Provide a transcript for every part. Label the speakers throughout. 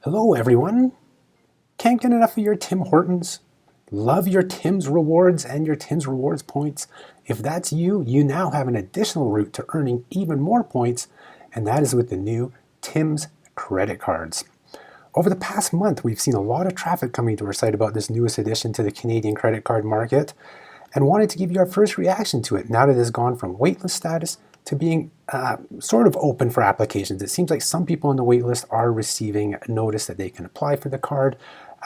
Speaker 1: Hello everyone! Can't get enough of your Tim Hortons? Love your Tim's Rewards and your Tim's Rewards points? If that's you, you now have an additional route to earning even more points, and that is with the new Tim's credit cards. Over the past month, we've seen a lot of traffic coming to our site about this newest addition to the Canadian credit card market, and wanted to give you our first reaction to it now that it has gone from waitlist status to being sort of open for applications. It seems like some people on the waitlist are receiving notice that they can apply for the card,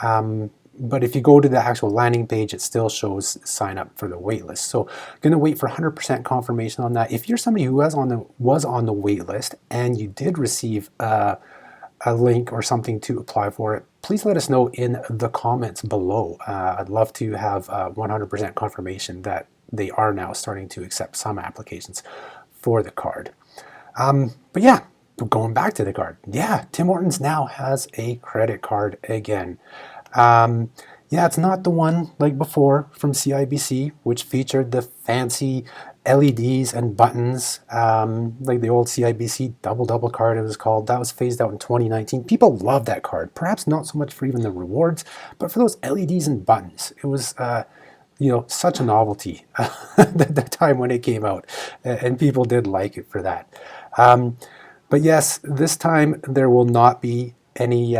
Speaker 1: but if you go to the actual landing page, it still shows sign up for the waitlist. So I'm going to wait for 100% confirmation on that. If you're somebody who was on the waitlist and you did receive a link or something to apply for it, please let us know in the comments below. I'd love to have 100% confirmation that they are now starting to accept some applications for the card. But yeah, going back to the card. Yeah, Tim Hortons now has a credit card again. Yeah, it's not the one like before from CIBC, which featured the fancy LEDs and buttons, like the old CIBC double card it was called. That was phased out in 2019. People love that card, perhaps not so much for even the rewards, but for those LEDs and buttons. It was such a novelty at the time when it came out, and people did like it for that. But yes, this time there will not be any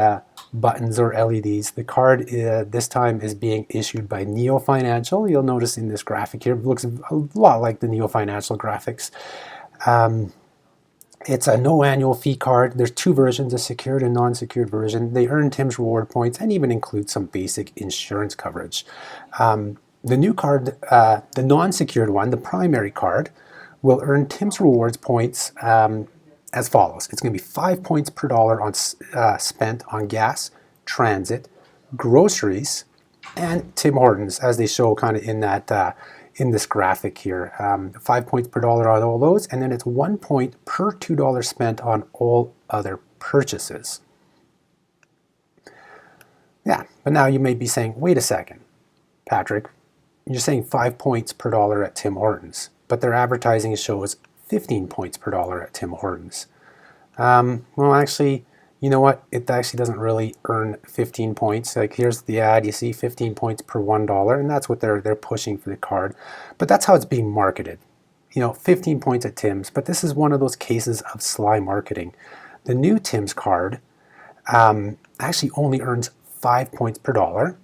Speaker 1: buttons or LEDs. The card this time is being issued by Neo Financial. You'll notice in this graphic here, it looks a lot like the Neo Financial graphics. It's a no annual fee card. There's two versions, a secured and non-secured version. They earn Tim's reward points and even include some basic insurance coverage. The new card, the non-secured one, the primary card, will earn Tim's rewards points as follows. It's going to be 5 points per dollar on spent on gas, transit, groceries, and Tim Hortons, as they show kind of in that in this graphic here. 5 points per dollar on all those, and then it's 1 point per $2 spent on all other purchases. Yeah, but now you may be saying, wait a second, Patrick, you're saying 5 points per dollar at Tim Hortons, but their advertising shows 15 points per dollar at Tim Hortons. Well, actually, you know what? It actually doesn't really earn 15 points. Like here's the ad, you see 15 points per $1, and that's what they're pushing for the card. But that's how it's being marketed. 15 points at Tim's, but this is one of those cases of sly marketing. The new Tim's card actually only earns 5 points per dollar.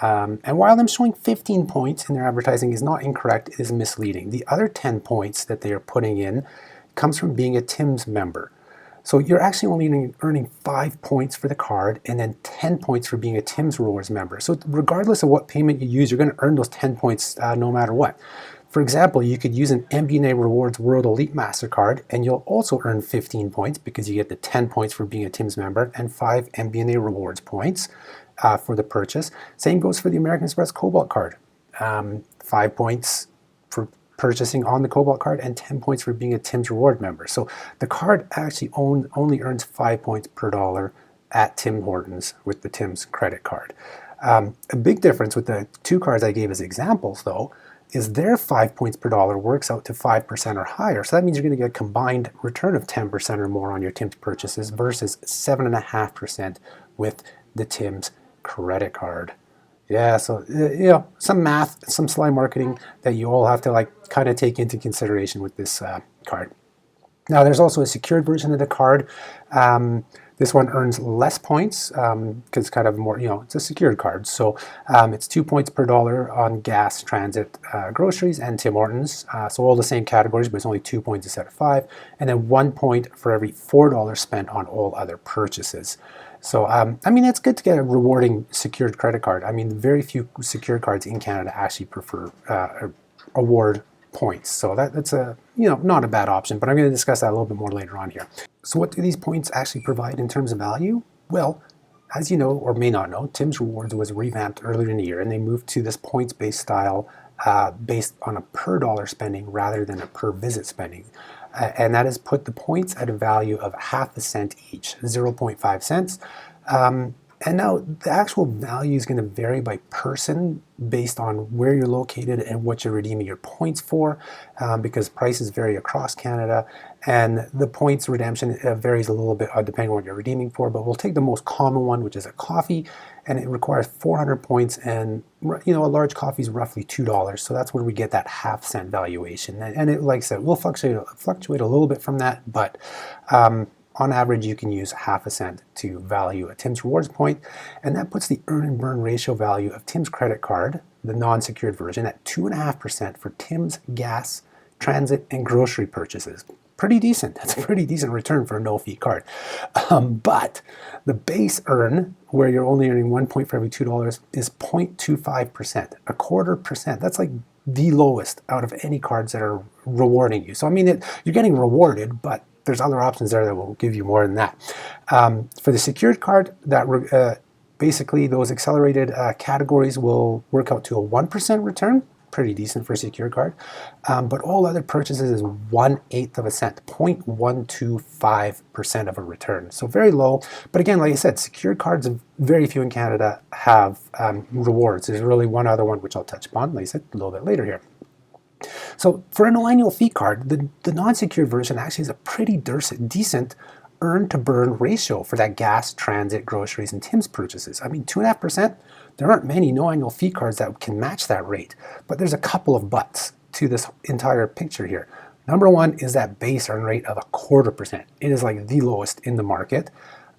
Speaker 1: And while them showing 15 points in their advertising is not incorrect, it is misleading. The other 10 points that they are putting in comes from being a Tim's member. So you're actually only earning 5 points for the card and then 10 points for being a Tim's Rewards member. So regardless of what payment you use, you're going to earn those 10 points no matter what. For example, you could use an MBNA Rewards World Elite Mastercard and you'll also earn 15 points because you get the 10 points for being a Tim's member and 5 MBNA Rewards points for the purchase. Same goes for the American Express Cobalt card. 5 points for purchasing on the Cobalt card and 10 points for being a Tim's Reward member. So the card actually only earns 5 points per dollar at Tim Hortons with the Tim's credit card. A big difference with the two cards I gave as examples, though, is their 5 points per dollar works out to 5% or higher. So that means you're going to get a combined return of 10% or more on your Tim's purchases versus 7.5% with the Tim's credit card. Yeah, so some math, some sly marketing that you all have to kind of take into consideration with this card. Now there's also a secured version of the card. This one earns less points because it's kind of more, it's a secured card. So it's 2 points per dollar on gas, transit, groceries, and Tim Hortons. So all the same categories, but it's only 2 points instead of 5. And then 1 point for every $4 spent on all other purchases. So, I mean, it's good to get a rewarding secured credit card. I mean, very few secured cards in Canada actually prefer award points. So that's not a bad option, but I'm going to discuss that a little bit more later on here. So what do these points actually provide in terms of value? Well, as you know or may not know, Tim's Rewards was revamped earlier in the year and they moved to this points-based style based on a per dollar spending rather than a per visit spending. And that has put the points at a value of half a cent each, 0.5 cents. And now the actual value is going to vary by person based on where you're located and what you're redeeming your points for, because prices vary across Canada, and the points redemption varies a little bit depending on what you're redeeming for. But we'll take the most common one, which is a coffee, and it requires 400 points, and a large coffee is roughly $2. So that's where we get that half-cent valuation. And it, like I said, will fluctuate a little bit from that, but on average, you can use half a cent to value a Tim's Rewards point, and that puts the earn and burn ratio value of Tim's credit card, the non-secured version, at 2.5% for Tim's gas, transit, and grocery purchases. Pretty decent. That's a pretty decent return for a no-fee card. But the base earn, where you're only earning 1 point for every $2, is 0.25%, a quarter percent. That's like the lowest out of any cards that are rewarding you. So I mean, you're getting rewarded, but there's other options there that will give you more than that. For the secured card, that basically those accelerated categories will work out to a 1% return, pretty decent for a secured card. But all other purchases is 1/8 of a cent, 0.125% of a return. So very low. But again, like I said, secured cards, very few in Canada have rewards. There's really one other one, which I'll touch upon, like I said, a little bit later here. So for a no annual fee card, the non-secured version actually has a pretty decent earn to burn ratio for that gas, transit, groceries, and Tim's purchases. I mean, 2.5%, there aren't many no annual fee cards that can match that rate, but there's a couple of buts to this entire picture here. Number one is that base earn rate of 0.25%. It is like the lowest in the market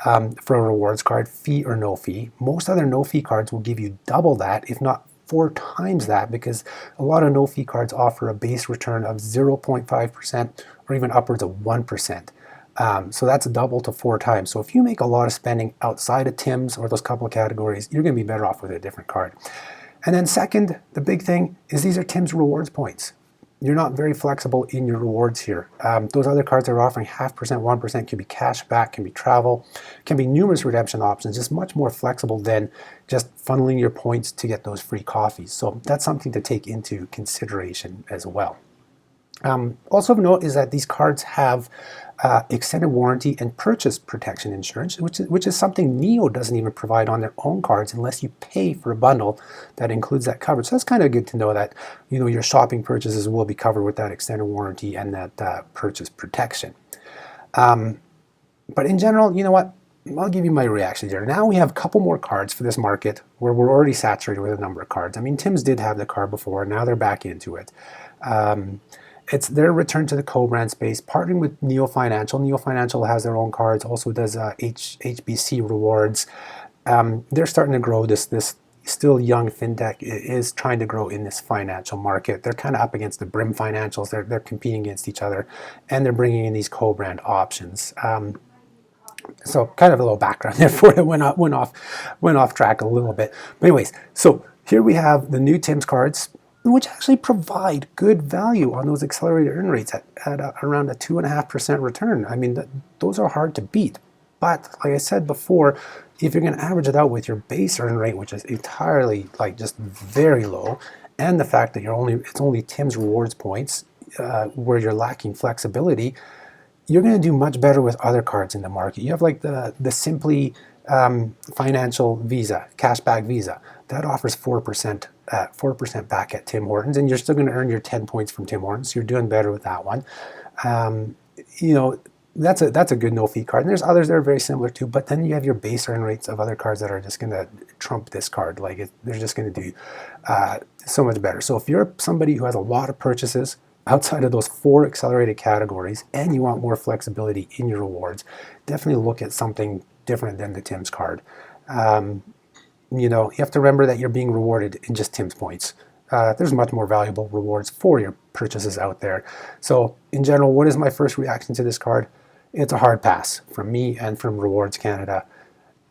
Speaker 1: for a rewards card, fee or no fee. Most other no fee cards will give you double that, if not 4 times that, because a lot of no-fee cards offer a base return of 0.5% or even upwards of 1%. So that's double to 4 times. So if you make a lot of spending outside of Tim's or those couple of categories, you're going to be better off with a different card. And then second, the big thing is these are Tim's Rewards points. You're not very flexible in your rewards here. Those other cards are offering 0.5%, 1%, can be cash back, can be travel, can be numerous redemption options, just much more flexible than just funneling your points to get those free coffees. So that's something to take into consideration as well. Also of note is that these cards have extended warranty and purchase protection insurance, which is something Neo doesn't even provide on their own cards unless you pay for a bundle that includes that coverage. So that's kind of good to know that your shopping purchases will be covered with that extended warranty and that purchase protection. But in general, you know what? I'll give you my reactions here. Now we have a couple more cards for this market where we're already saturated with a number of cards. I mean, Tim's did have the card before, now they're back into it. It's their return to the co-brand space, partnering with Neo Financial. Neo Financial has their own cards, also does HBC rewards. They're starting to grow. This still young fintech is trying to grow in this financial market. They're kind of up against the Brim Financials. They're competing against each other, and they're bringing in these co-brand options. So kind of a little background there for it. Went off track a little bit. But anyways, so here we have the new Tim's cards, which actually provide good value on those accelerated earn rates at around a 2.5% return. I mean, those are hard to beat. But like I said before, if you're going to average it out with your base earn rate, which is entirely just very low, and the fact that it's only Tim's Rewards points where you're lacking flexibility, you're going to do much better with other cards in the market. You have like the Simplii financial Visa, cashback Visa, that offers 4% back at Tim Hortons, and you're still going to earn your 10 points from Tim Hortons. So you're doing better with that one. That's a good no-fee card. And there's others that are very similar too, but then you have your base earn rates of other cards that are just going to trump this card. They're just going to do so much better. So if you're somebody who has a lot of purchases outside of those 4 accelerated categories and you want more flexibility in your rewards, definitely look at something different than the Tim's card. You have to remember that you're being rewarded in just Tim's points. There's much more valuable rewards for your purchases out there. So in general, what is my first reaction to this card? It's a hard pass from me and from Rewards Canada,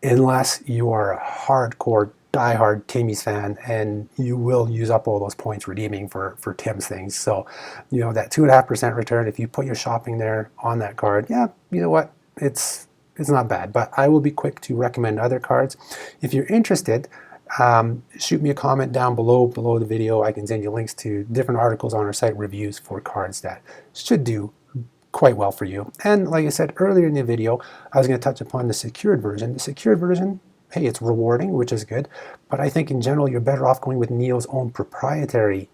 Speaker 1: unless you are a hardcore, diehard Timmy's fan and you will use up all those points redeeming for Tim's things. So, that 2.5% return, if you put your shopping there on that card, yeah, you know what? It's not bad, but I will be quick to recommend other cards. If you're interested, shoot me a comment down below the video. I can send you links to different articles on our site, reviews for cards that should do quite well for you. And like I said earlier in the video, I was going to touch upon the secured version. The secured version, hey, it's rewarding, which is good. But I think in general, you're better off going with Neo's own proprietary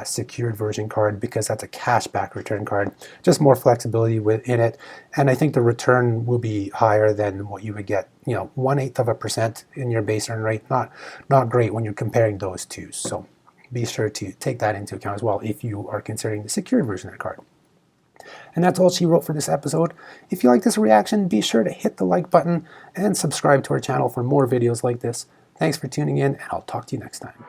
Speaker 1: secured version card, because that's a cashback return card, just more flexibility within it. And I think the return will be higher than what you would get, 1/8% in your base earn rate. Not great when you're comparing those two. So be sure to take that into account as well if you are considering the secured version of the card. And that's all she wrote for this episode. If you like this reaction, be sure to hit the like button and subscribe to our channel for more videos like this. Thanks for tuning in, and I'll talk to you next time.